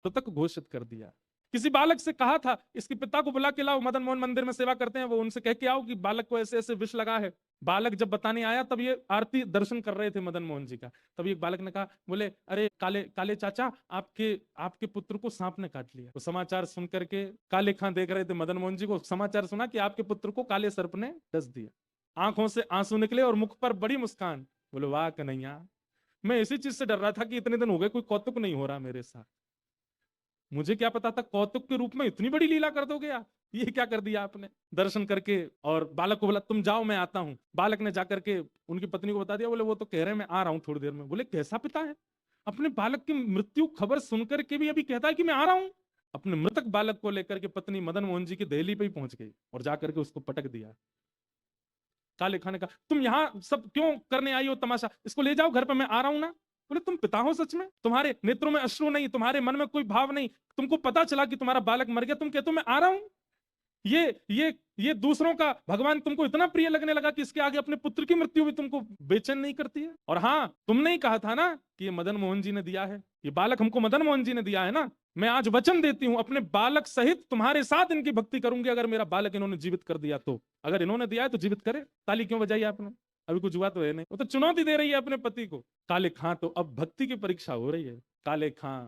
मृतक घोषित कर दिया। किसी बालक से कहा था इसके पिता को बुला के लाओ, मदन मोहन मंदिर में सेवा करते हैं, वो उनसे कह के आओ कि बालक को ऐसे ऐसे विष लगा है। बालक जब बताने आया तब ये आरती दर्शन कर रहे थे मदन मोहन जी का। तब एक बालक ने कहा, बोले अरे काले काले चाचा, आपके आपके पुत्र को सांप ने काट लिया। तो समाचार सुन करके काले खां देख रहे थे मदन मोहन जी को, समाचार सुना कि आपके पुत्र को काले सर्प ने डस दिया। आंखों से आंसू निकले और मुख पर बड़ी मुस्कान। बोले वाह कन्हैया, मैं इसी चीज से डर रहा था कि इतने दिन हो गए कोई कौतुक नहीं हो रहा मेरे साथ। मुझे क्या पता था कौतुक के रूप में इतनी बड़ी लीला कर दोगे आप, ये क्या कर दिया आपने। दर्शन करके और बालक को बोला तुम जाओ मैं आता हूं। बालक ने जाकर के उनकी पत्नी को बता दिया। बोले वो तो कह रहे हैं मैं आ रहा हूं थोड़ी देर में। बोले कैसा पिता है, अपने बालक की मृत्यु खबर सुनकर के भी अभी कहता है कि मैं आ रहा हूं। अपने मृतक बालक को लेकर के पत्नी मदन मोहन जी की दहली पे ही पहुंच गई और जाकर के उसको पटक दिया। काले खां ने कहा तुम यहां सब क्यों करने आई हो तमाशा, इसको ले जाओ घर पे, मैं आ रहा हूं ना। बोले तुम पिता हो सच में, तुम्हारे नेत्रों में अश्रु नहीं, तुम्हारे मन में कोई भाव नहीं, तुमको पता चला कि तुम्हारा बालक मर गया, तुम कहते हो मैं आ रहा हूं। ये दूसरों का भगवान तुमको इतना प्रिय लगने लगा कि इसके आगे अपने पुत्र की मृत्यु भी तुमको बेचैन नहीं करती है। और हाँ, तुमने ही कहा था ना कि ये मदन मोहन जी ने दिया है, ये बालक हमको मदन मोहन जी ने दिया है ना। मैं आज वचन देती हूं अपने बालक सहित तुम्हारे साथ इनकी भक्ति करूंगी, अगर मेरा बालक इन्होंने जीवित कर दिया तो। अगर इन्होंने दिया है तो जीवित करे। ताली क्यों बजाई आपने, अभी कुछ हुआ तो है नहीं। वो तो चुनौती दे रही है अपने पति को। काले खां तो अब भक्ति की परीक्षा हो रही है। काले खां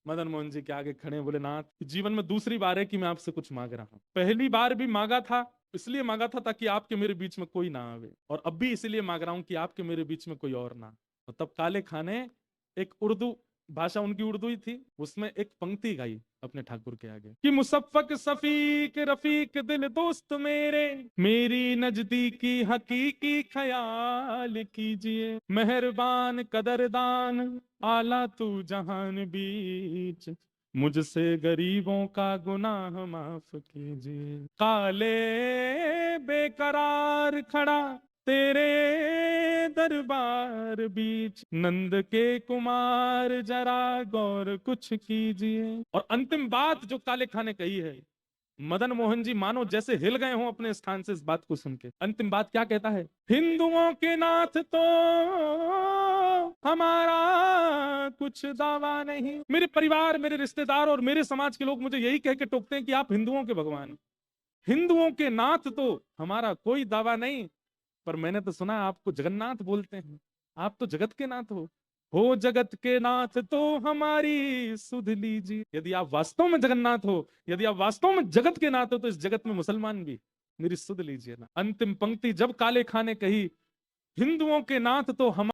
मदन मोहन जी के आगे खड़े, बोले नाथ, जीवन में दूसरी बार है कि मैं आपसे कुछ मांग रहा हूं। पहली बार भी मांगा था, इसलिए मांगा था ताकि आपके मेरे बीच में कोई ना आवे, और अब भी इसलिए मांग रहा हूं कि आपके मेरे बीच में कोई और ना। तो तब काले खां ने एक उर्दू भाषा, उनकी उर्दू ही थी, उसमें एक पंक्ति गाई अपने ठाकुर के आगे कि मुसफ़्फ़क़ सफीक रफीक दिल दोस्त मेरे, मेरी नजदीकी हकीकी ख्याल कीजिए, मेहरबान कदरदान आला तू जहान बीच, मुझसे गरीबों का गुनाह माफ कीजिए। काले बेकरार खड़ा तेरे दरबार बीच, नंद के कुमार जरा गौर कुछ कीजिए। और अंतिम बात जो काले खां ने कही है, मदन मोहन जी मानो जैसे हिल गए हों अपने स्थान से इस बात को सुन के। अंतिम बात क्या कहता है, हिंदुओं के नाथ तो हमारा कुछ दावा नहीं। मेरे परिवार, मेरे रिश्तेदार और मेरे समाज के लोग मुझे यही कह के टोकते हैं कि आप हिंदुओं के भगवान, हिंदुओं के नाथ तो हमारा कोई दावा नहीं, पर मैंने तो सुना आपको जगन्नाथ बोलते हैं, आप तो जगत के नाथ हो जगत के नाथ तो हमारी सुध लीजिए। यदि आप वास्तव में जगन्नाथ हो, यदि आप वास्तव में जगत के नाथ हो, तो इस जगत में मुसलमान भी मेरी सुध लीजिए ना। अंतिम पंक्ति जब काले खां ने कही, हिंदुओं के नाथ तो हम